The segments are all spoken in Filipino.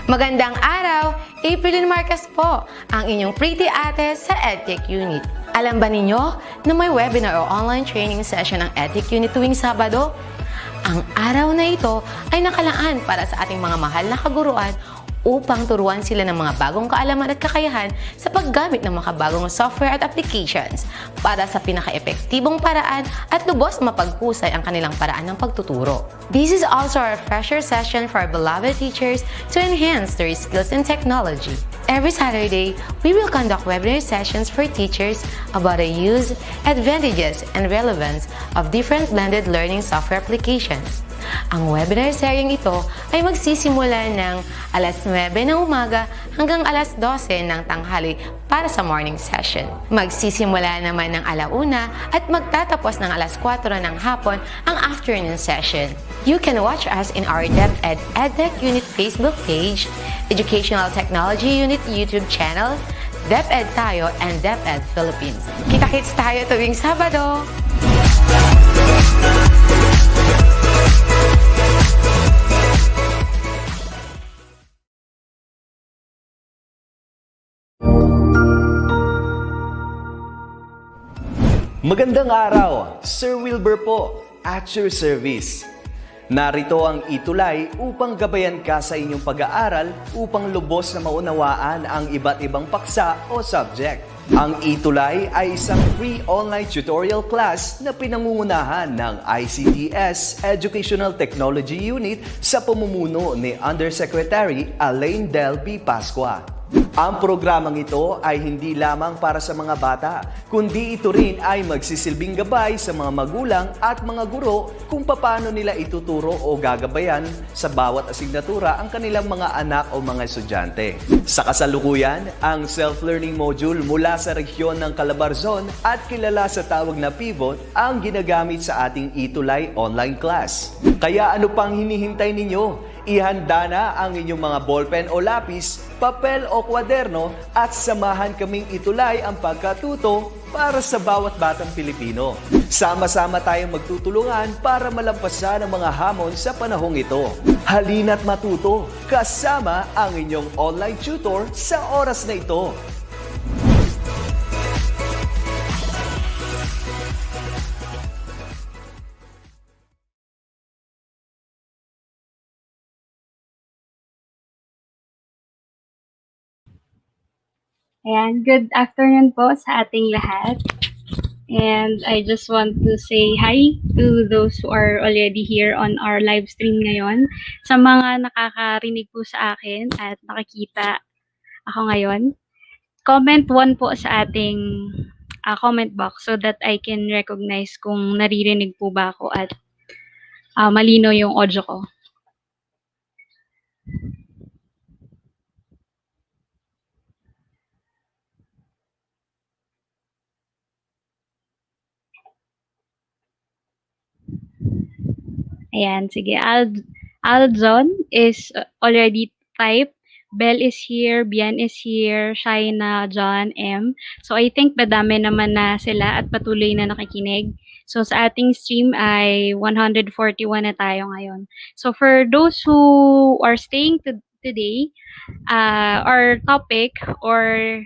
Magandang araw! April Marcas po, ang inyong pretty ate sa Edtech Unit. Alam ba ninyo na may webinar o online training session ng Edtech Unit tuwing Sabado? Ang araw na ito ay nakalaan para sa ating mga mahal na kaguruan upang turuan sila ng mga bagong kaalaman at kakayahan sa paggamit ng makabagong software at applications para sa pinaka-epektibong paraan at lubos mapaghusay ang kanilang paraan ng pagtuturo. This is also a refresher session for our beloved teachers to enhance their skills in technology. Every Saturday, we will conduct webinar sessions for teachers about the use, advantages, and relevance of different blended learning software applications. Ang webinar seryeng ito ay magsisimula ng alas 9 ng umaga hanggang alas 12 ng tanghali para sa morning session. Magsisimula naman ng alauna at magtatapos ng alas 4 ng hapon ang afternoon session. You can watch us in our DepEd Educational Unit Facebook page, Educational Technology Unit YouTube channel, DepEd Tayo, and DepEd Philippines. Kita-kits tayo tuwing Sabado! Magandang araw! Sir Wilbur po, at your service. Narito ang ETUlay upang gabayan ka sa inyong pag-aaral upang lubos na maunawaan ang iba't ibang paksa o subject. Ang ETUlay ay isang free online tutorial class na pinangungunahan ng DepEd Educational Technology Unit sa pamumuno ni Undersecretary Elaine Del P. Pascua. Ang programang ito ay hindi lamang para sa mga bata, kundi ito rin ay magsisilbing gabay sa mga magulang at mga guro kung paano nila ituturo o gagabayan sa bawat asignatura ang kanilang mga anak o mga estudyante. Sa kasalukuyan, ang self-learning module mula sa rehiyon ng Calabarzon at kilala sa tawag na pivot ang ginagamit sa ating ETUlay online class. Kaya ano pang hinihintay ninyo? Ihanda na ang inyong mga ballpen o lapis, papel o kwaderno at samahan kaming itulay ang pagkatuto para sa bawat batang Pilipino. Sama-sama tayong magtutulungan para malampasan ang mga hamon sa panahong ito. Halina't matuto kasama ang inyong online tutor sa oras na ito. Ayan, good afternoon po sa ating lahat. And I just want to say hi to those who are already here on our live stream ngayon. Sa mga nakakarinig po sa akin at nakikita ako ngayon, comment 1 po sa ating comment box so that I can recognize kung naririnig po ba ako at malino yung audio ko. Ayan, sige. Aljon is already typed. Bell is here, Bian is here, Shaina, John, M. So I think madami naman na sila at patuloy na nakikinig. So sa ating stream ay 141 na tayo ngayon. So for those who are staying today, our topic or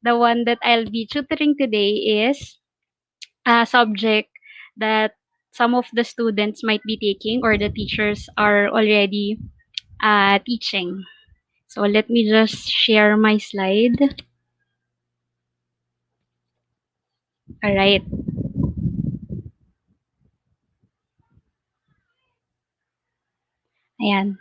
the one that I'll be tutoring today is a subject that some of the students might be taking or the teachers are already teaching. So let me just share my slide. All right. Ayan.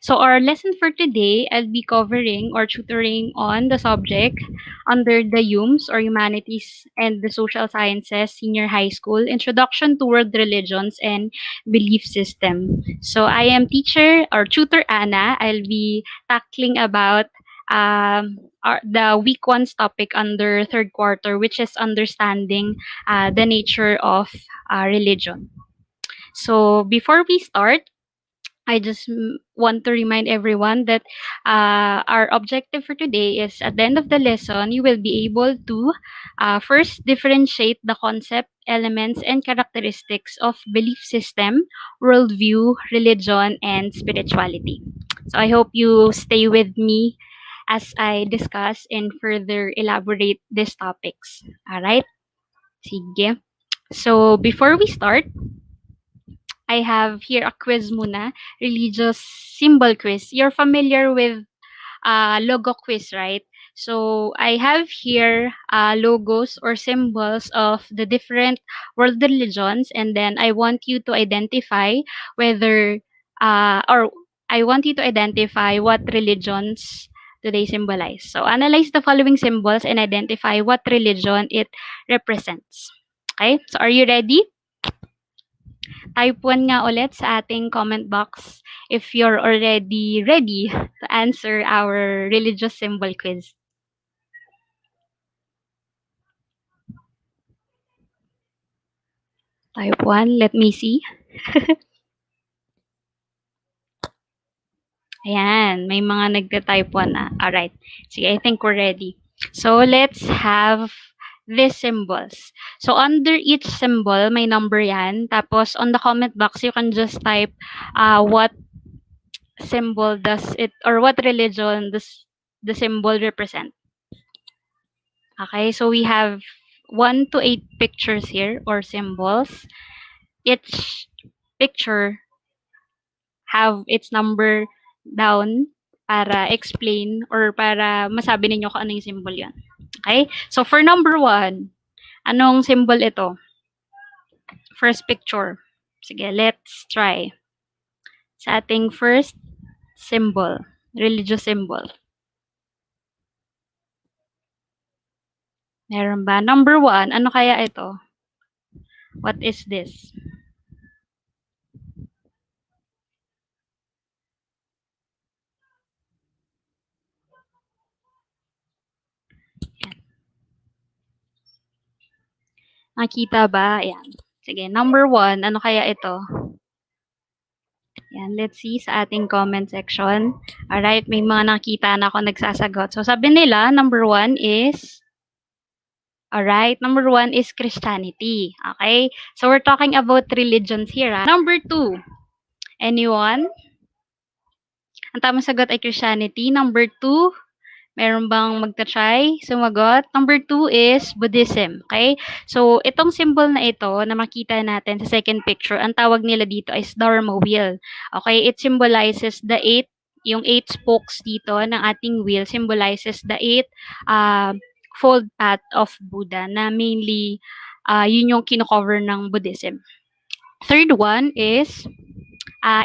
So our lesson for today, I'll be covering or tutoring on the subject under the HUMS or Humanities and the Social Sciences Senior High School, Introduction to World Religions and Belief System. So I am teacher or tutor Anna. I'll be tackling about the Week 1's topic under third quarter, which is understanding the nature of religion. So before we start, I just want to remind everyone that our objective for today is at the end of the lesson, you will be able to first differentiate the concept, elements, and characteristics of belief system, worldview, religion, and spirituality. So I hope you stay with me as I discuss and further elaborate these topics. Alright? Sige. So before we start, I have here a quiz muna, religious symbol quiz. You're familiar with logo quiz, right? So I have here logos or symbols of the different world religions, and then I want you to identify whether or I want you to identify what religions do they symbolize. So analyze the following symbols and identify what religion it represents. Okay? So are you ready? Type 1 nga ulit sa ating comment box if you're already ready to answer our religious symbol quiz. Type 1, let me see. Ayan, may mga nagta-type 1 na. Alright, sige, I think we're ready. So let's have these symbols. So under each symbol, may number yan. Tapos on the comment box, you can just type what symbol does it, or what religion does the symbol represent. Okay, so we have 1 to 8 pictures here or symbols. Each picture have its number down para explain or para masabi ninyo kung ano yung symbol yun. Okay, so for number 1, anong symbol ito? First picture. Sige, let's try. Sa ating first symbol, religious symbol. Meron ba? Number 1, ano kaya ito? What is this? Nakita ba? Ayan. Sige, number 1, ano kaya ito? Ayan, let's see sa ating comment section. Alright, may mga nakita na ako nagsasagot. So, sabi nila, number 1 is, alright, number 1 is Christianity. Okay? So, we're talking about religions here. Number 2, anyone? Ang tamang sagot ay Christianity. Number 2, meron bang magta-try? Sumagot. Number 2 is Buddhism. Okay? So, itong symbol na ito na makita natin sa second picture, ang tawag nila dito is Dharma wheel. Okay? It symbolizes the 8, yung 8 spokes dito ng ating wheel symbolizes the 8 fold path of Buddha na mainly yun yung kino-cover ng Buddhism. Third one is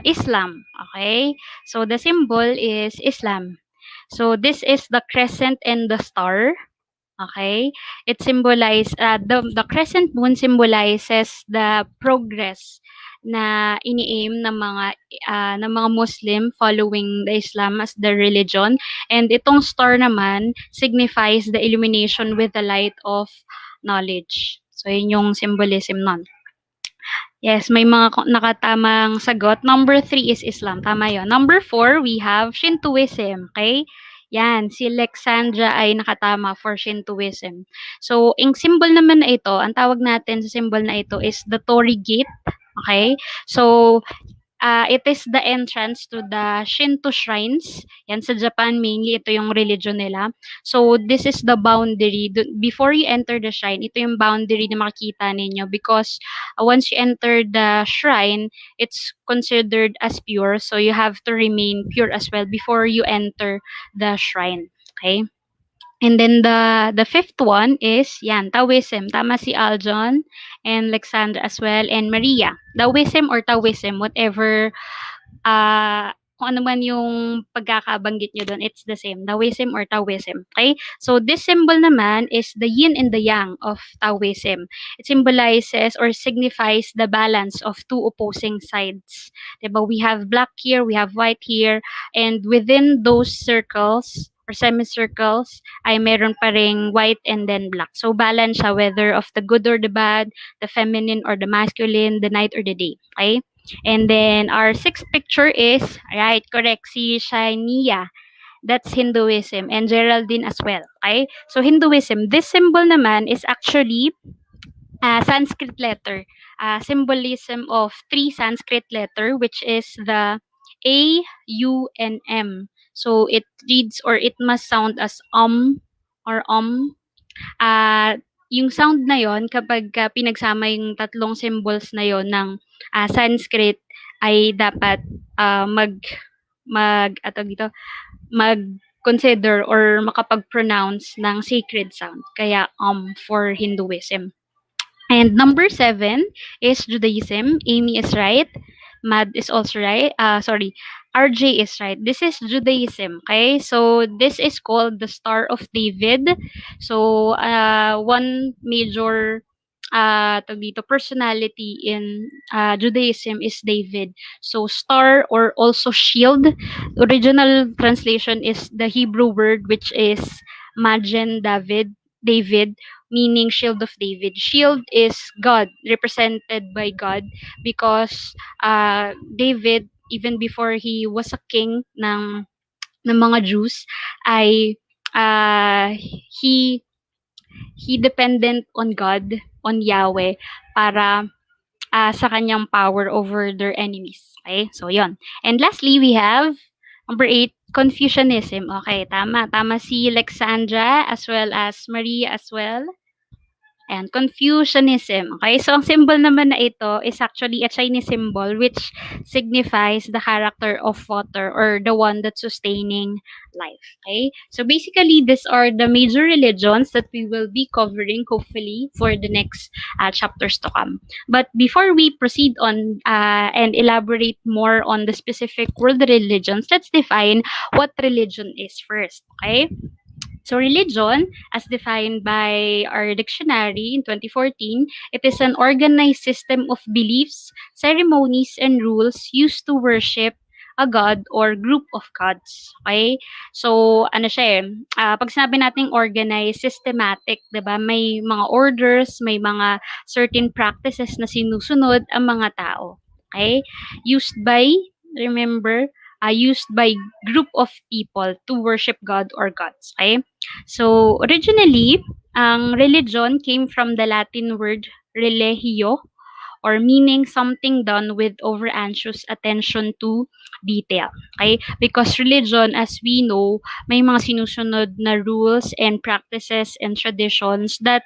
Islam. Okay? So, the symbol is Islam. So, this is the crescent and the star. Okay? It symbolizes, the crescent moon symbolizes the progress na ini-aim ng mga Muslim following the Islam as their religion. And itong star naman signifies the illumination with the light of knowledge. So, yun yung symbolism nun. Yes, may mga nakatamang sagot. Number 3 is Islam. Tama yun. Number 4, we have Shintoism. Okay? Yan, si Alexandra ay nakatama for Shintoism. So, ang symbol naman na ito, ang tawag natin sa symbol na ito is the Torii Gate. Okay? So, it is the entrance to the Shinto shrines. Yan, sa Japan mainly, ito yung religion nila. So, this is the boundary. Before you enter the shrine, ito yung boundary na makikita ninyo because once you enter the shrine, it's considered as pure. So, you have to remain pure as well before you enter the shrine. Okay? And then the fifth one is yan, Taoism. Tama si Aljon and Alexandra as well and Maria. Taoism or Taoism, whatever kung ano man yung pagkakabanggit nyo doon, it's the same. Taoism or Taoism. Okay? So this symbol naman is the yin and the yang of Taoism. It symbolizes or signifies the balance of two opposing sides. Diba? We have black here, we have white here, and within those circles or semicircles, ay meron pa ring white and then black. So, balance siya whether of the good or the bad, the feminine or the masculine, the night or the day. Okay? And then, our sixth picture is, right, correct, si Shania. That's Hinduism. And Geraldine as well. Okay? So, Hinduism, this symbol naman is actually Sanskrit letter. Symbolism of 3 Sanskrit letter, which is the A-U-N-M. So it reads or it must sound as or Ah, yung sound na yon kapagka pinagsama yung tatlong symbols na yon ng, Sanskrit ay dapat, tawag dito, mag-consider or makapag-pronounce ng sacred sound. Kaya, for Hinduism. And number 7 is Judaism. Amy is right. Mad is also right. Sorry, RJ is right. This is Judaism. Okay, so this is called the Star of David. So one major tawag dito, personality in Judaism is David. So star or also shield. Original translation is the Hebrew word which is Magen David, meaning shield of David. Shield is God, represented by God, because David, even before he was a king ng mga Jews, ay he he dependent on God, on Yahweh, para sa kanyang power over their enemies. Okay? So, yon. And lastly, we have number 8, Confucianism. Okay, tama. Tama si Alexandra as well as Maria as well. And Confucianism. Okay, so ang symbol naman na ito is actually a Chinese symbol which signifies the character of water or the one that's sustaining life. Okay, so basically these are the major religions that we will be covering hopefully for the next chapters to come. But before we proceed on and elaborate more on the specific world religions, let's define what religion is first. Okay. So religion, as defined by our dictionary in 2014, it is an organized system of beliefs, ceremonies, and rules used to worship a god or group of gods. Okay? So, ano siya pag sinabi nating organized, systematic, 'di ba? May mga orders, may mga certain practices na sinusunod ang mga tao. Okay? Used by, remember, used by group of people to worship God or gods. Okay? So, originally, ang religion came from the Latin word religio, or meaning something done with over-anxious attention to detail. Okay? Because religion, as we know, may mga sinusunod na rules and practices and traditions that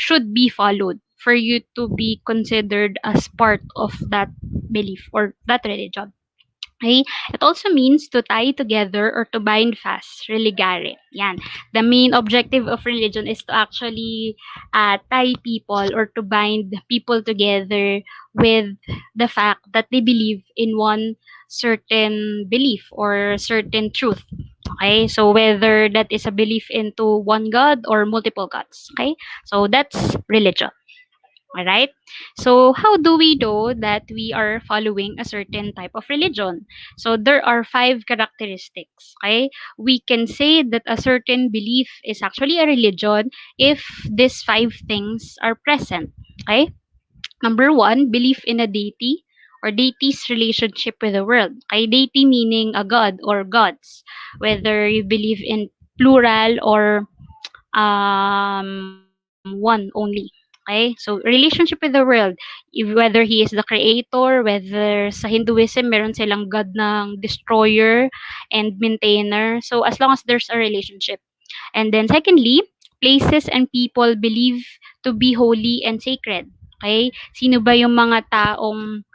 should be followed for you to be considered as part of that belief or that religion. Okay? It also means to tie together or to bind fast, religare. Yan. The main objective of religion is to actually tie people or to bind people together with the fact that they believe in one certain belief or certain truth. Okay? So whether that is a belief into one God or multiple gods. Okay? So that's religion. Alright? So, how do we know that we are following a certain type of religion? So, there are 5 characteristics. Okay? We can say that a certain belief is actually a religion if these 5 things are present. Okay? Number 1, belief in a deity or deity's relationship with the world. Okay? Deity meaning a god or gods. Whether you believe in plural or one only. Okay? So, relationship with the world. Whether he is the creator, whether sa Hinduism, meron silang god ng destroyer and maintainer. So, as long as there's a relationship. And then, secondly, places and people believe to be holy and sacred. Okay? Sino ba yung mga taong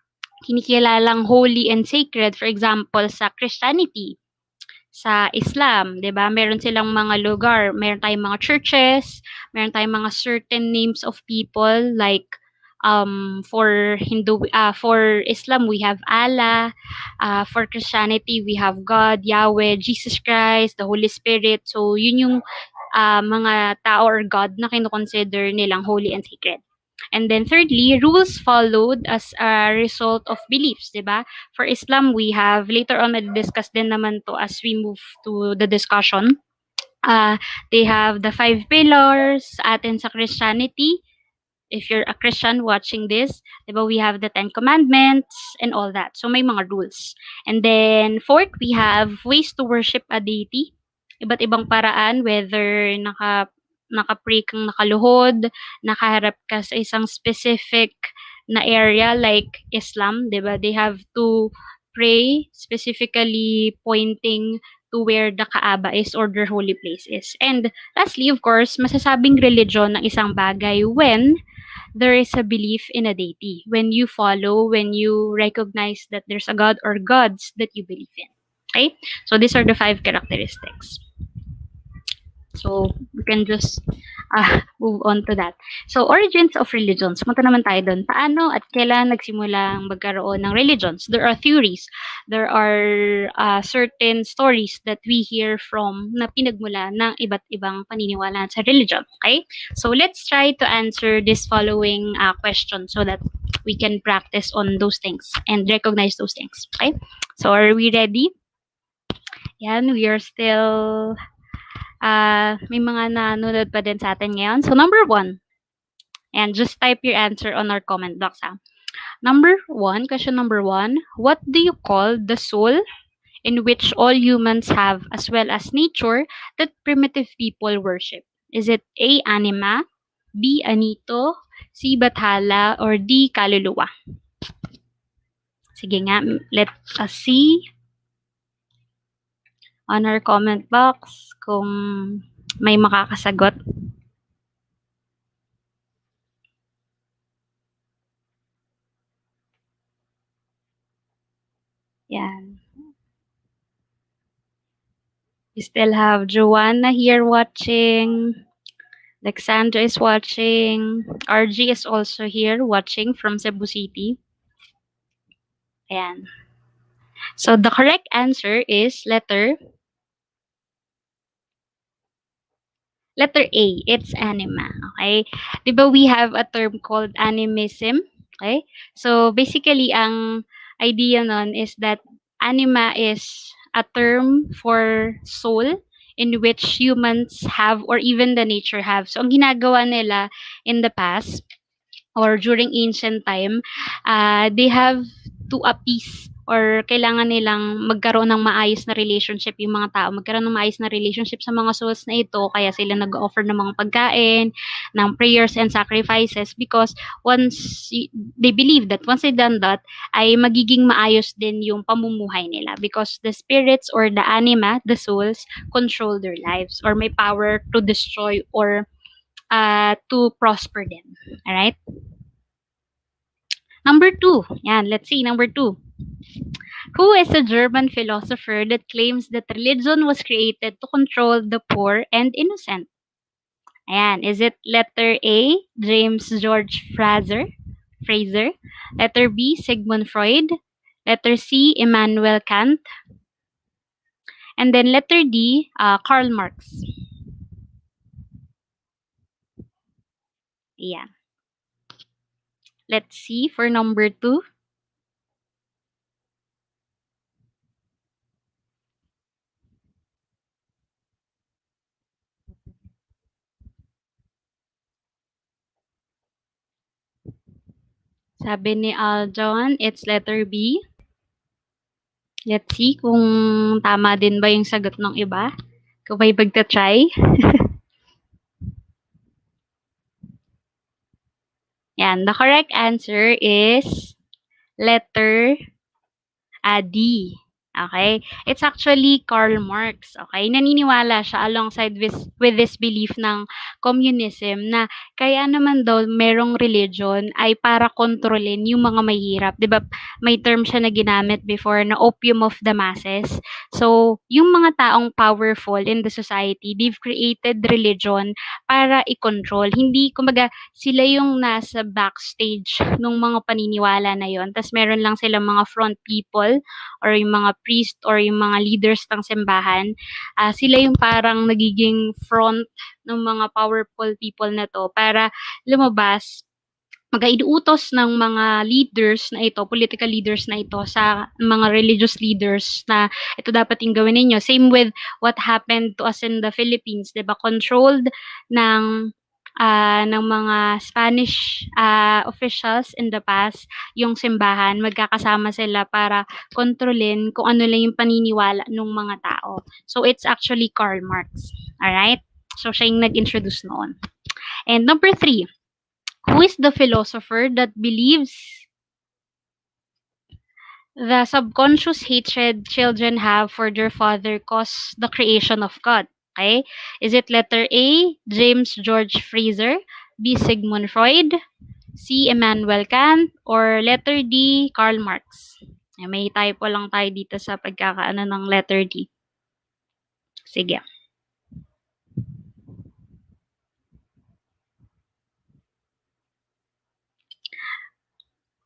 kinikilalang holy and sacred? For example, sa Christianity, sa Islam, 'di ba? Meron silang mga lugar, meron tayong mga churches, meron tayong mga certain names of people like for Islam we have Allah, for Christianity we have God, Yahweh, Jesus Christ, the Holy Spirit. So yun yung mga tao or God na kino-consider nilang holy and sacred. And then thirdly, rules followed as a result of beliefs, 'di ba? For Islam, we have later on discuss din naman to as we move to the discussion. They have the 5 pillars. Atin sa Christianity, if you're a Christian watching this, 'di ba, we have the 10 commandments and all that. So may mga rules. And then fourth, we have ways to worship a deity. Iba't ibang paraan, whether naka-pray kang nakaluhod, nakaharap ka sa isang specific na area like Islam, 'di ba? They have to pray, specifically pointing to where the Kaaba is or their holy place is. And lastly, of course, masasabing religion ng isang bagay when there is a belief in a deity. When you follow, when you recognize that there's a God or gods that you believe in. Okay? So these are the 5 characteristics. So we can just move on to that. So origins of religions. Punta naman tayo doon. Paano at kailan nagsimulang magkaroon ng religions? There are theories. There are certain stories that we hear from na pinagmula ng iba't ibang paniniwala sa religion. Okay? So let's try to answer this following question so that we can practice on those things and recognize those things. Okay? So are we ready? Yan, we are still may mga nanonood pa din sa atin ngayon. So, number 1. And just type your answer on our comment box. Question number 1. What do you call the soul in which all humans have as well as nature that primitive people worship? Is it A, anima, B, anito, C, bathala, or D, kaluluwa? Sige nga, let us see on our comment box kung may makakasagot. Yan. We still have Joanna here watching. Alexandra is watching. RG is also here watching from Cebu City. Ayan. So the correct answer is letter A. It's anima. Okay? Diba we have a term called animism? Okay? So basically, ang idea nun is that anima is a term for soul in which humans have or even the nature have. So ang ginagawa nila in the past or during ancient time, they have to appease or kailangan nilang magkaroon ng maayos na relationship yung mga tao, magkaroon ng maayos na relationship sa mga souls na ito, kaya sila nag-offer ng mga pagkain, ng prayers and sacrifices because they believe that once they done that, ay magiging maayos din yung pamumuhay nila because the spirits or the anima, the souls, control their lives or may power to destroy or to prosper them. Alright? Number 2. Yan, let's see. Number 2. Who is a German philosopher that claims that religion was created to control the poor and innocent? Ayan, is it letter A, James George Fraser? Letter B, Sigmund Freud? Letter C, Immanuel Kant? And then letter D, Karl Marx. Ayan. Let's see for number 2. Sabi ni Aljon, it's letter B. Let's see kung tama din ba yung sagot ng iba. Kung may magta-try. Yan, the correct answer is letter D. Okay? It's actually Karl Marx. Okay? Naniniwala siya alongside with this belief ng communism na kaya naman daw merong religion ay para kontrolin yung mga mahihirap. Diba? May term siya na ginamit before na opium of the masses. So, yung mga taong powerful in the society, they've created religion para i-control. Hindi, kumbaga, sila yung nasa backstage ng mga paniniwala na yon. Tapos meron lang silang mga front people or yung mga priest or yung mga leaders ng simbahan, sila yung parang nagiging front ng mga powerful people na to para lumabas, mag-iuutos ng mga leaders na ito, political leaders na ito sa mga religious leaders na ito dapat yung gawin ninyo. Same with what happened to us in the Philippines, diba? Controlled ng mga Spanish officials in the past, yung simbahan, magkakasama sila para kontrolin kung ano lang yung paniniwala ng mga tao. So, it's actually Karl Marx. Alright? So, siya yung nag-introduce noon. And number 3, who is the philosopher that believes the subconscious hatred children have for their father caused the creation of God. Okay? Is it letter A, James George Fraser, B, Sigmund Freud, C, Immanuel Kant, or letter D, Karl Marx? May typo lang tayo dito sa pagkakaano ng letter D. Sige.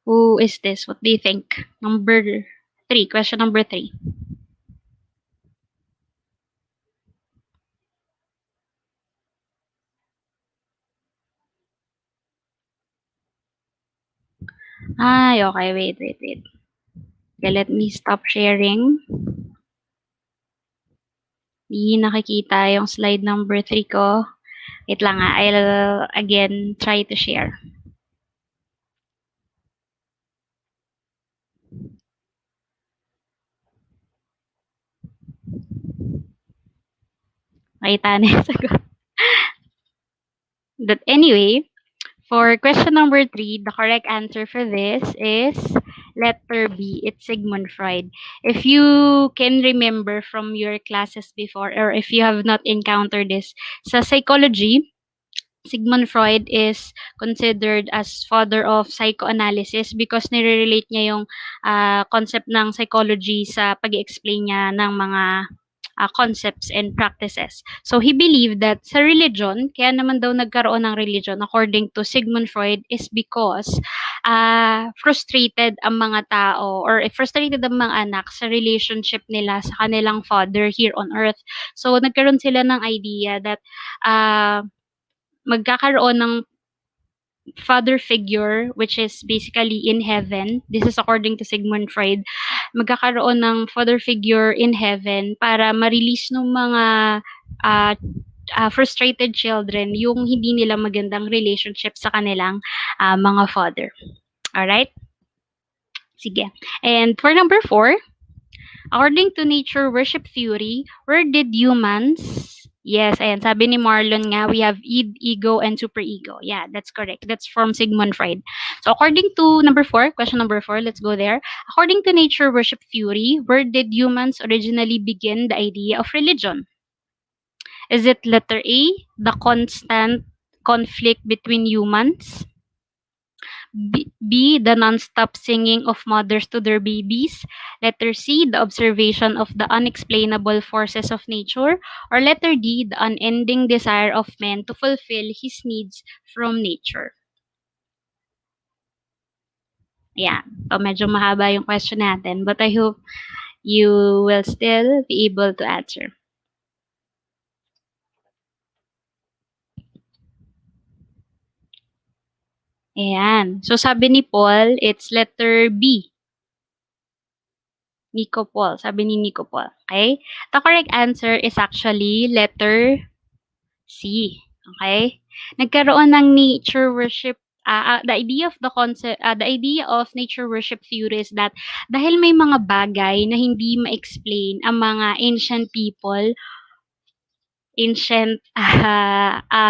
Who is this? What do you think? Number 3. Question number 3. Ay, okay. Wait. Okay, let me stop sharing. Hindi nakikita yung slide number 3 ko. Wait lang nga. I'll again try to share. Nakita na yung sagot. But anyway, for question number 3, the correct answer for this is letter B. It's Sigmund Freud. If you can remember from your classes before, or if you have not encountered this, sa psychology, Sigmund Freud is considered as father of psychoanalysis because nire-relate niya yung concept ng psychology sa pag-explain niya ng mga concepts and practices. So he believed that sa religion, kaya naman daw nagkaroon ng religion according to Sigmund Freud is because frustrated ang mga tao or frustrated ang mga anak sa relationship nila sa kanilang father here on earth. So nagkaroon sila ng idea that magkakaroon ng father figure which is basically in heaven. This is according to Sigmund Freud. Magkakaroon ng father figure in heaven para ma-release ng mga frustrated children yung hindi nila magandang relationship sa kanilang mga father. Alright? Sige. And for number 4, according to nature worship theory, where did humans... Yes, ayan, sabi ni Marlon nga, we have id, ego, and superego. Yeah, that's correct. That's from Sigmund Freud. So according to number 4, question number 4, let's go there. According to nature worship theory, where did humans originally begin the idea of religion? Is it letter A, the constant conflict between humans? B, the non-stop singing of mothers to their babies. Letter C, the observation of the unexplainable forces of nature. Or letter D, the unending desire of man to fulfill his needs from nature. Yeah, so medyo mahaba yung question natin, but I hope you will still be able to answer. Ayan. So sabi ni Paul, it's letter B. Nico Paul. Sabi ni Nico Paul. Okay? The correct answer is actually letter C. Okay? Nagkaroon ng nature worship the idea of the concept the idea of nature worship theory is that dahil may mga bagay na hindi ma-explain ang mga ancient people, ancient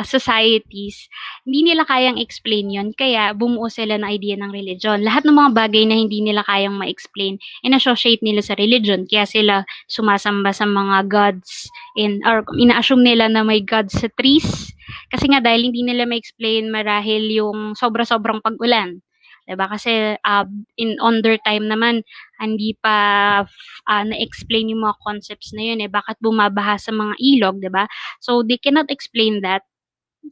societies, hindi nila kayang explain yon, kaya bumuo sila ng idea ng religion. Lahat ng mga bagay na hindi nila kayang ma-explain, in-associate nila sa religion. Kaya sila sumasamba sa mga gods, or ina-assume nila na may gods sa trees. Kasi nga dahil hindi nila ma-explain marahil yung sobra-sobrang pag-ulan. Diba? Kasi on their time naman, hindi pa na-explain yung mga concepts na yun. Bakit bumabaha sa mga ilog, diba? So, they cannot explain that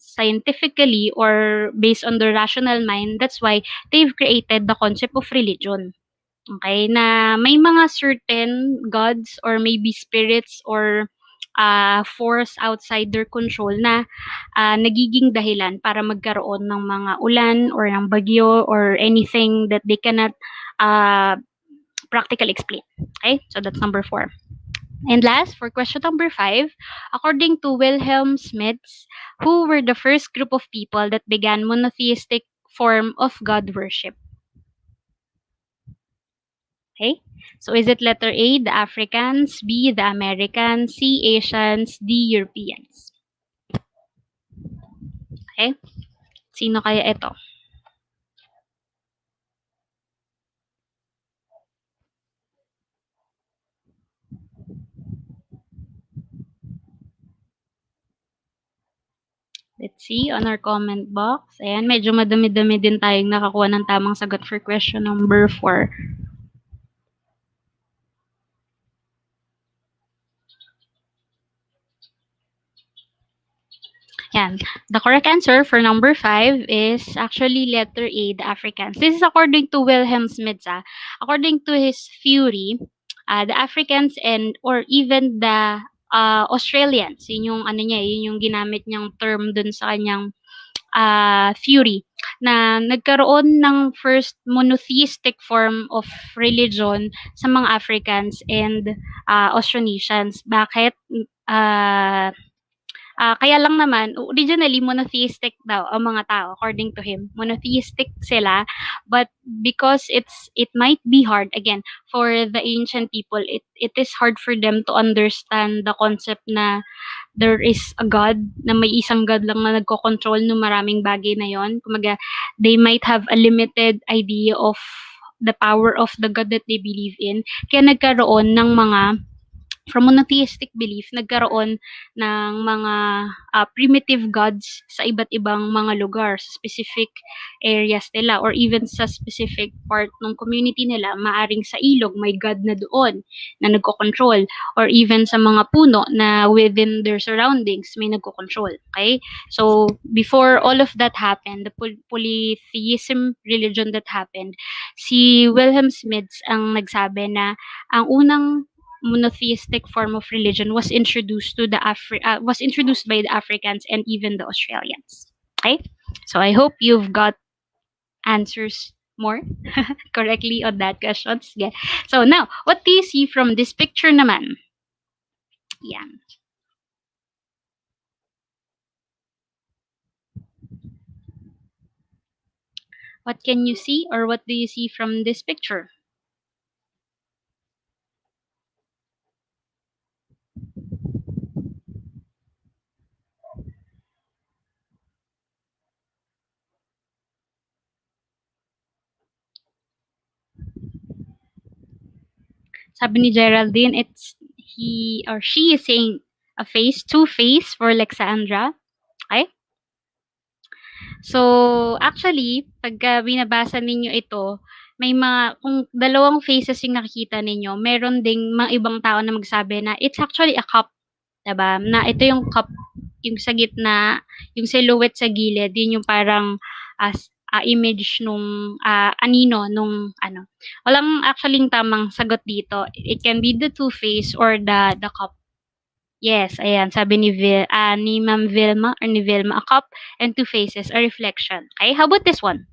scientifically or based on their rational mind. That's why they've created the concept of religion. Okay? Na may mga certain gods or maybe spirits or force outside their control na nagiging dahilan para magkaroon ng mga ulan or ng bagyo or anything that they cannot practically explain. Okay? So that's number 4. And last, for question number 5, according to Wilhelm Smits, who were the first group of people that began monotheistic form of God worship? Okay? So is it letter A, the Africans, B, the Americans, C, Asians, D, Europeans? Okay? Sino kaya ito? let's see on our comment box. Ayan, medyo madami-dami din tayong nakakuha ng tamang sagot for question number 4. Yan. The correct answer for number 5 is actually letter A, the Africans. This is according to Wilhelm Smith. According to his theory, the Africans and or even the Australians, yun yung ano niya, yun yung ginamit niyang term dun sa kanyang theory na nagkaroon ng first monotheistic form of religion sa mga Africans and Austronesians. Bakit? Kaya lang naman, originally monotheistic daw ang mga tao according to him. Monotheistic sila, but because it might be hard again for the ancient people, it is hard for them to understand the concept na there is a God, na may isang God lang na nagko-control ng maraming bagay na yon. Kumaga, they might have a limited idea of the power of the God that they believe in. Kaya nagkaroon ng mga from monotheistic belief, nagkaroon ng mga primitive gods sa iba't ibang mga lugar, sa specific areas nila, or even sa specific part ng community nila. Maaring sa ilog, may god na doon na nagko-control, or even sa mga puno na within their surroundings, may nagko-control. Okay? So, before all of that happened, the polytheism religion that happened, si Wilhelm Smith ang nagsabi na ang unang monotheistic form of religion was introduced to the was introduced by the Africans and even the Australians. Okay, so I hope you've got answers more correctly on that questions. Yeah. So now, what do you see from this picture naman? Yan. What can you see or what do you see from this picture? Sabi ni Geraldine, it's he or she is saying a face, two face for Alexandra. Okay? So, actually, pagka binabasa ninyo ito, may mga, kung dalawang faces yung nakikita ninyo, meron ding mga ibang tao na magsabi na it's actually a cup, diba? Na ito yung cup, yung sa gitna, yung silhouette sa gilid, yun yung parang image nung anino, nung ano. Walang actually tamang sagot dito. It can be the two-face or the cup. Yes, ayan, sabi ni Ma'am Vilma or ni Vilma, a cup and two faces, a reflection. Okay, how about this one?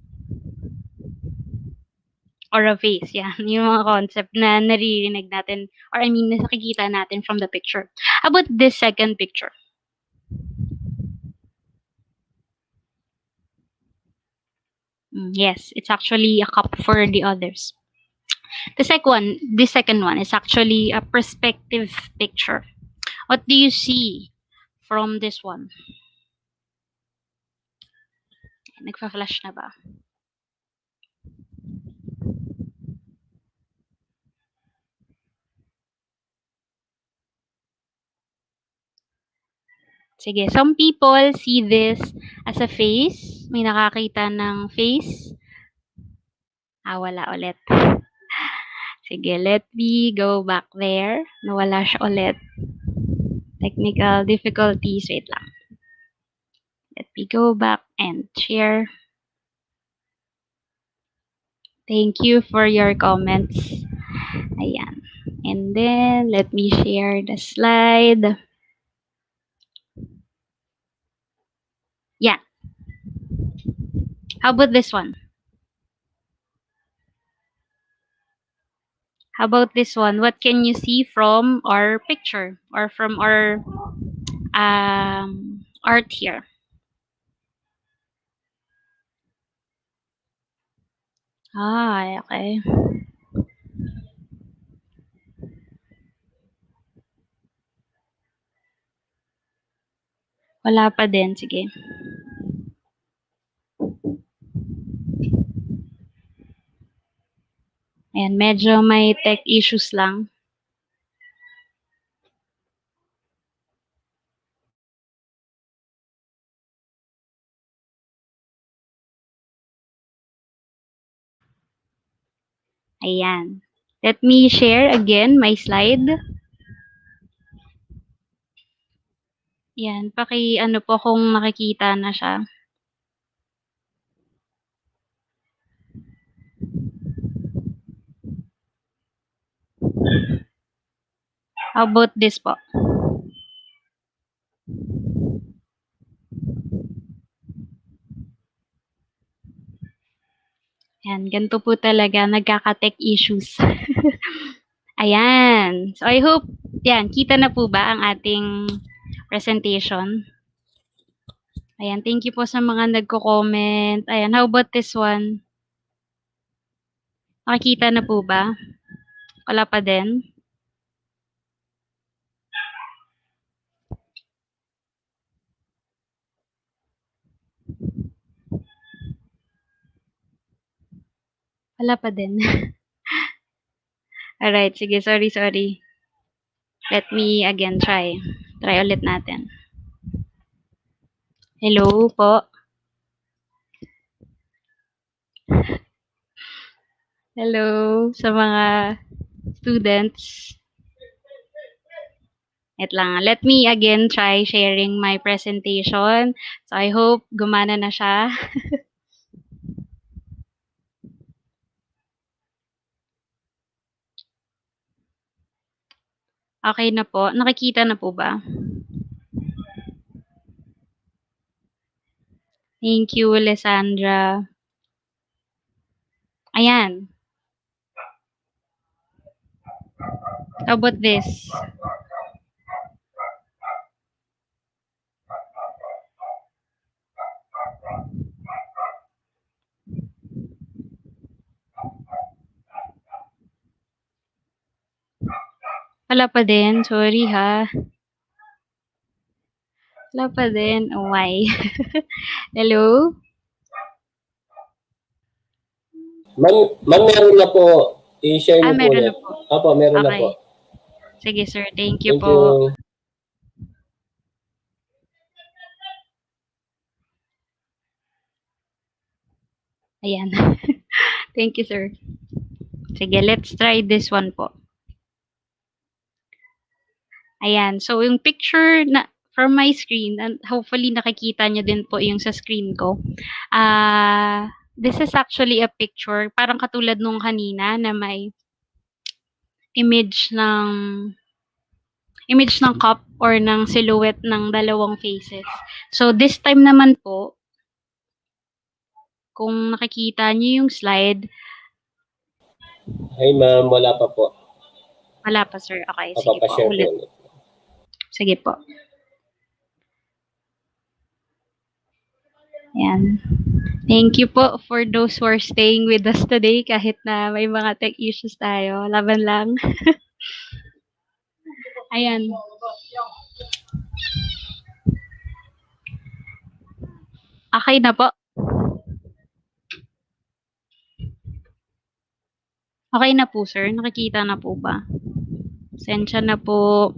Or a face, yan. Yung mga concept na naririnig natin, or I mean, nakikita natin from the picture. How about this second picture? Yes, it's actually a cup for the others. The second one is actually a perspective picture. What do you see from this one? Nagfa-flash na ba? Sige, some people see this as a face. May nakakita ng face. Wala ulit. Sige, let me go back there. Nawala siya ulit. Technical difficulties. Wait lang. Let me go back and share. Thank you for your comments. Ayan. And then, let me share the slide. Yeah. How about this one? How about this one? What can you see from our picture or from our art here? Okay. Wala pa din. Sige. Ayan, medyo may tech issues lang. Ayan. Let me share again my slide. Yan, ano po kung nakikita na siya. How about this po? Yan, ganito po talaga nagkaka-tech issues. Ayan. So I hope, yan, kita na po ba ang ating presentation? Ayan, thank you po sa mga nagko-comment. Ayan, how about this one? Nakikita na po ba? Wala pa din? Wala pa din. Alright, sige, sorry. Let me again try. Try ulit natin. Hello po. Hello sa mga students. Wait lang. Let me again try sharing my presentation. So I hope gumana na siya. Okay na po. Nakikita na po ba? Thank you, Alessandra. Ayan. How about this? Wala pa din. Sorry ha. Wala pa din. Oh my. Hello? Ma'am, meron na po. I-share niyo po Meron ulit. na po. Opo, meron na Okay. po. Sige sir. Thank you Thank po. you. Ayan. Thank you, sir. Sige, let's try this one po. Ayan. So, yung picture na from my screen, and hopefully nakikita nyo din po yung sa screen ko. This is actually a picture, parang katulad nung kanina na may image ng cup or ng silhouette ng dalawang faces. So, this time naman po, kung nakikita nyo yung slide, Hi ma'am, wala pa po. wala pa sir. Okay, sige po. Papapashare po Ulit. ulit. Sige po. Yan. Thank you po for those who are staying with us today kahit na may mga tech issues tayo. Laban lang. Ayan. Okay na po. Okay na po, sir. Nakikita na po ba? Sensya na po.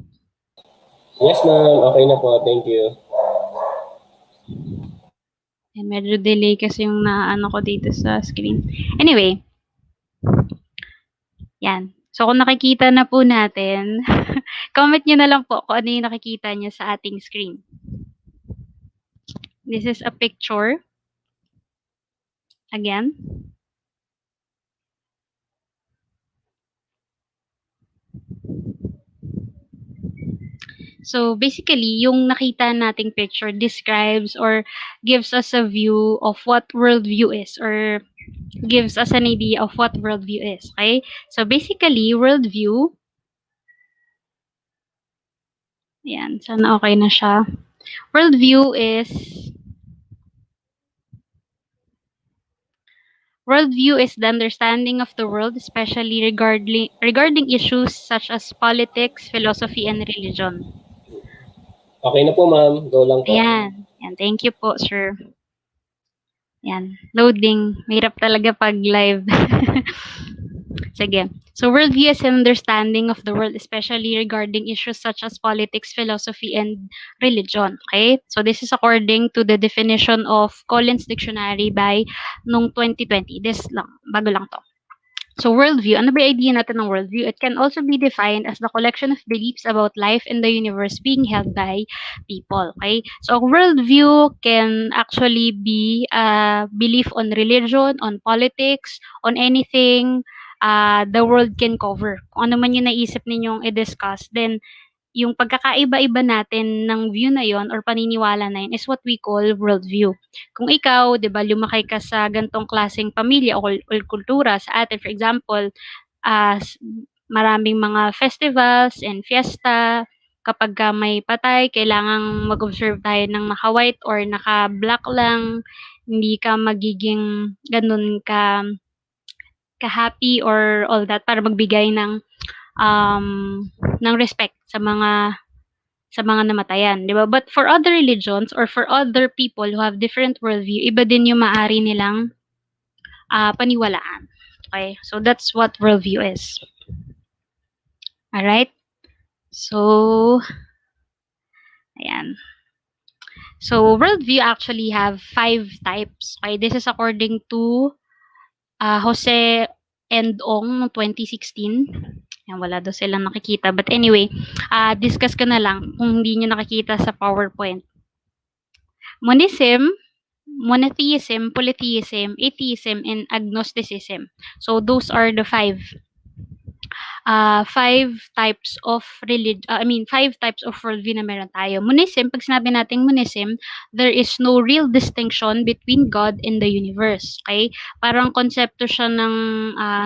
Yes ma'am, okay na po. Thank you. Medyo delay kasi yung naano ko dito sa screen. Anyway. Yan. So, kung nakikita na po natin, comment nyo na lang po kung ano yung nakikita nyo sa ating screen. This is a picture. Again. So, basically, yung nakita nating picture describes or gives us a view of what worldview is or gives us an idea of what worldview is. Okay? So, basically, worldview, yan, sana okay na siya. Worldview is the understanding of the world, especially regarding issues such as politics, philosophy, and religion. Okay na po ma'am, go lang po. Ayan. Yan. Thank you po, sir. Yan. Loading. Mahirap talaga pag live. Sige. So, worldview is an understanding of the world, especially regarding issues such as politics, philosophy, and religion. Okay? So, this is according to the definition of Collins Dictionary by nung 2020. This lang. Bago lang to. So worldview, ano ba yung idea natin ng worldview? It can also be defined as the collection of beliefs about life and the universe being held by people. Okay? So worldview can actually be a belief on religion, on politics, on anything the world can cover. Kung ano man yung naisip ninyong i-discuss, then yung pagkakaiba-iba natin ng view na yon or paniniwala na yun is what we call worldview. Kung ikaw, 'di ba, lumaki ka sa gantong klaseng pamilya o kultura sa atin, for example, as maraming mga festivals and fiesta, kapag ka may patay, kailangang mag-observe tayo ng naka-white or naka-black lang, hindi ka magiging ganun ka-happy or all that para magbigay um, ng respect sa mga namatayan, 'di ba? But for other religions or for other people who have different worldview, iba din yung maaari nilang paniwalaan. Okay? So that's what worldview is. All right? So ayan. So worldview actually have 5 types. Okay? This is according to Jose and Ong 2016. Yan, wala daw silang nakikita. But anyway, discuss ko na lang kung hindi nyo nakikita sa PowerPoint. Monism, monotheism, polytheism, atheism, and agnosticism. So those are the 5 types of five types of worldview na meron tayo. Monism, pag sinabi natin monism, there is no real distinction between God and the universe. Okay? Parang konsepto siya ng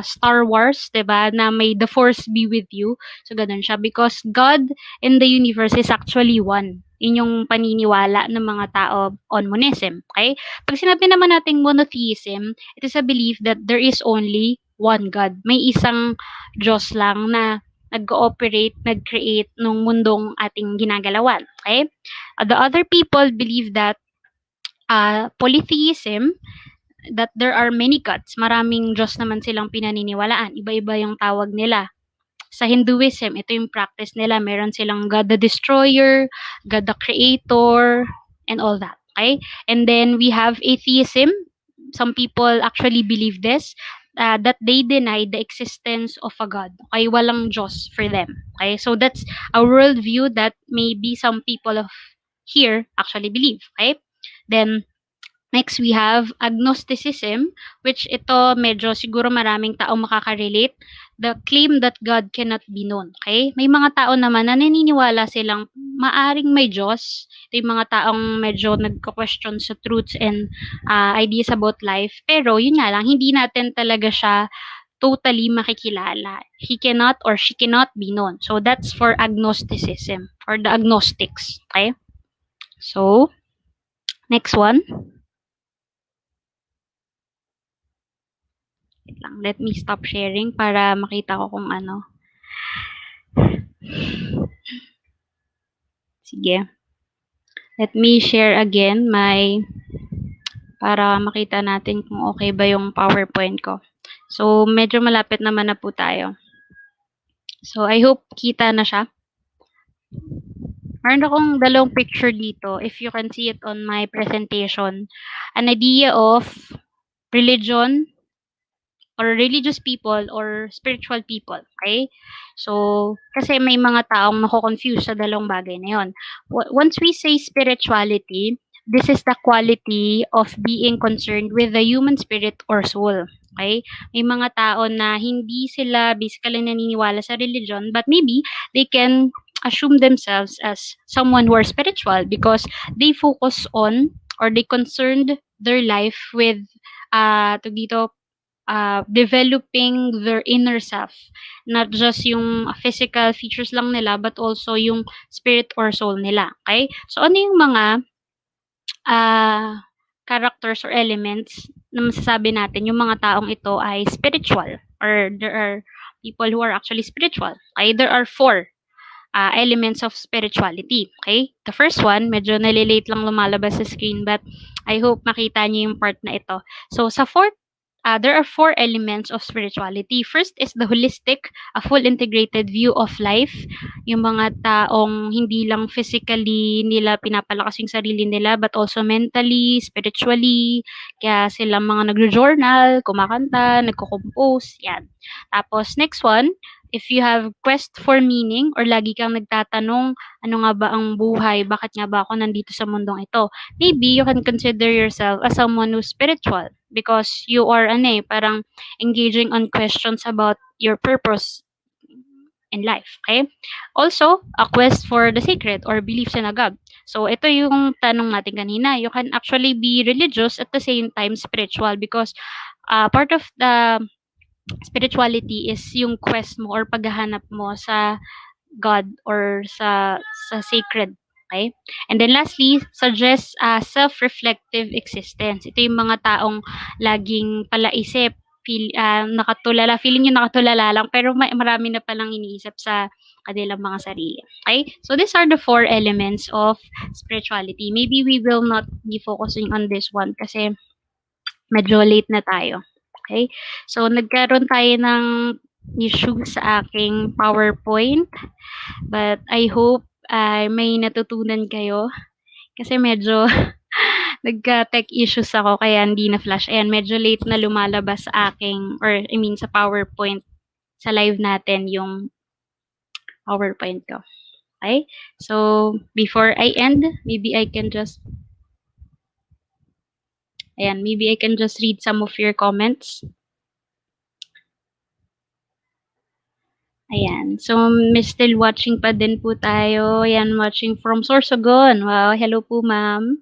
Star Wars, 'di ba? Na may the force be with you. So ganun siya because God and the universe is actually one. Yun yung paniniwala ng mga tao on monism. Okay? Pag sinabi naman nating monotheism, it is a belief that there is only one God. May isang Diyos lang na nag-ooperate, nag-create nung mundong ating ginagalawan. Okay? The other people believe that polytheism, that there are many gods. Maraming Diyos naman silang pinaniniwalaan. Iba-iba yung tawag nila. Sa Hinduism, ito yung practice nila. Meron silang God the Destroyer, God the Creator, and all that. Okay? And then we have atheism. Some people actually believe this, that they deny the existence of a God. Okay? Walang Diyos for them. Okay? So that's a worldview that maybe some people of here actually believe. Okay? Then, next, we have agnosticism, which ito medyo siguro maraming tao makaka-relate. The claim that God cannot be known. Okay? May mga tao naman na naniniwala silang maaring may Diyos. Ito yung mga taong medyo nagko-question sa truths and ideas about life. Pero yun nga lang, hindi natin talaga siya totally makikilala. He cannot or she cannot be known. So that's for agnosticism, for the agnostics. Okay? So, next one. Wait lang, let me stop sharing para makita ko kung ano. Sige. Let me share again para makita natin kung okay ba yung PowerPoint ko. So, medyo malapit naman na po tayo. So, I hope kita na siya. Meron akong dalawang picture dito, if you can see it on my presentation. An idea of religion, or religious people or spiritual people, okay? So, kasi may mga taong nako-confuse sa dalawang bagay na yun. Once we say spirituality, this is the quality of being concerned with the human spirit or soul, okay? May mga tao na hindi sila basically naniniwala sa religion, but maybe they can assume themselves as someone who are spiritual because they focus on or they concerned their life with developing their inner self. Not just yung physical features lang nila, but also yung spirit or soul nila. Okay? So, ano yung mga characters or elements na masasabi natin yung mga taong ito ay spiritual or there are people who are actually spiritual. Okay? There are 4 elements of spirituality. Okay? The first one, medyo nalilate lang lumalabas sa screen, but I hope makita niyo yung part na ito. So, sa 4th there are 4 elements of spirituality. First is the holistic, a full integrated view of life. Yung mga taong hindi lang physically nila pinapalakas yung sarili nila, but also mentally, spiritually. Kaya sila mga nagjo-journal, kumakanta, nagko-compose, yan. Tapos next one, if you have quest for meaning or lagi kang nagtatanong, ano nga ba ang buhay, bakit nga ba ako nandito sa mundong ito, maybe you can consider yourself as someone who's spiritual because you are parang engaging on questions about your purpose in life, okay? Also, a quest for the sacred or beliefs in a God. So, ito yung tanong natin kanina. You can actually be religious at the same time spiritual because part of the spirituality is yung quest mo or paghahanap mo sa God or sa sacred. Okay? And then lastly, suggest self-reflective existence. Ito yung mga taong laging palaisip, nakatulala, feeling yung nakatulala lang, pero marami na palang iniisip sa kanilang mga sarili. Okay? So these are the 4 elements of spirituality. Maybe we will not be focusing on this one kasi medyo late na tayo. Okay? So nagkaroon tayo ng issue sa aking PowerPoint, but I hope may natutunan kayo kasi medyo nagka-tech issues ako kaya hindi na flash. Ayan, medyo late na lumalabas sa aking, or I mean sa PowerPoint, sa live natin yung PowerPoint ko. Okay? So, before I end, maybe I can just read some of your comments. Ayan. So, still watching pa din po tayo. Ayan, watching from Sorsogon. Wow, hello po, ma'am.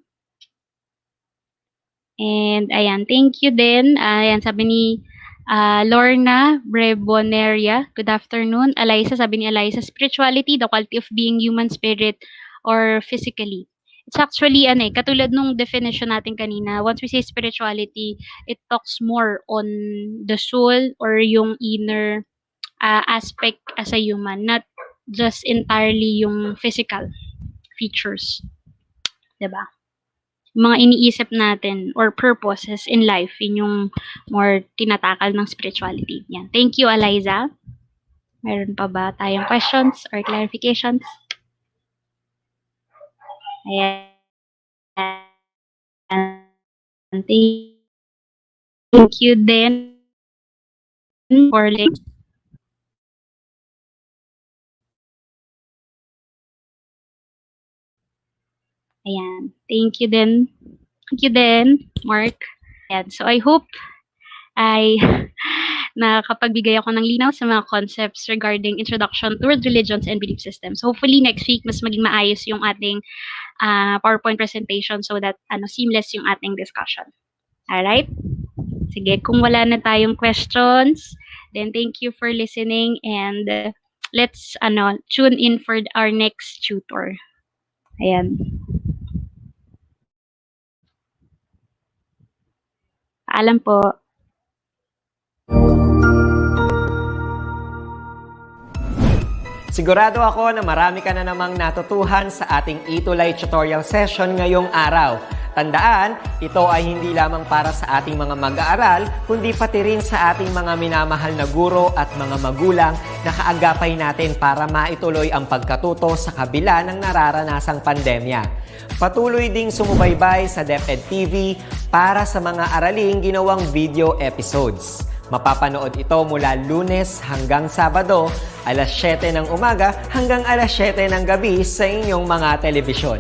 And, ayan, thank you din. Ayan, sabi ni Lorna Breboneria. Good afternoon. Eliza, sabi ni Eliza, spirituality, the quality of being human spirit or physically. It's actually, katulad nung definition natin kanina, once we say spirituality, it talks more on the soul or yung inner aspect as a human, not just entirely yung physical features. Diba? Mga iniisip natin or purposes in life, yun yung more tinatakal ng spirituality. Yan. Thank you, Eliza. Meron pa ba tayong questions or clarifications? Ayan. Thank you then for links. Ayan. Thank you then. Thank you then, Mark. Ayan. So I hope ay nakapagbigay ako ng linaw sa mga concepts regarding introduction to world religions and belief systems. Hopefully next week mas maging maayos yung ating PowerPoint presentation so that seamless yung ating discussion. Alright? Sige, kung wala na tayong questions, then thank you for listening and let's tune in for our next tutor. Ayan. Paalam po. Sigurado ako na marami ka na namang natutuhan sa ating ETUlay tutorial session ngayong araw. Tandaan, ito ay hindi lamang para sa ating mga mag-aaral, kundi pati rin sa ating mga minamahal na guro at mga magulang na kaagapay natin para maituloy ang pagkatuto sa kabila ng nararanasang pandemya. Patuloy ding sumubaybay sa DepEd TV para sa mga araling ginawang video episodes. Mapapanood ito mula Lunes hanggang Sabado, alas 7 ng umaga hanggang alas 7 ng gabi sa inyong mga telebisyon.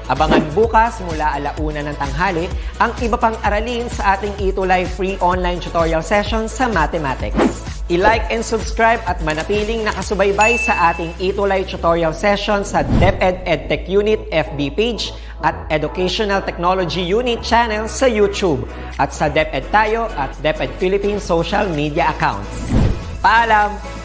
Abangan bukas mula 1:00 ng tanghali ang iba pang aralin sa ating ETUlay free online tutorial session sa mathematics. I-like and subscribe at manatiling nakasubaybay sa ating ETUlay tutorial session sa DepEd Edtech Unit FB page at Educational Technology Unit channel sa YouTube at sa DepEd Tayo at DepEd Philippines social media accounts. Paalam!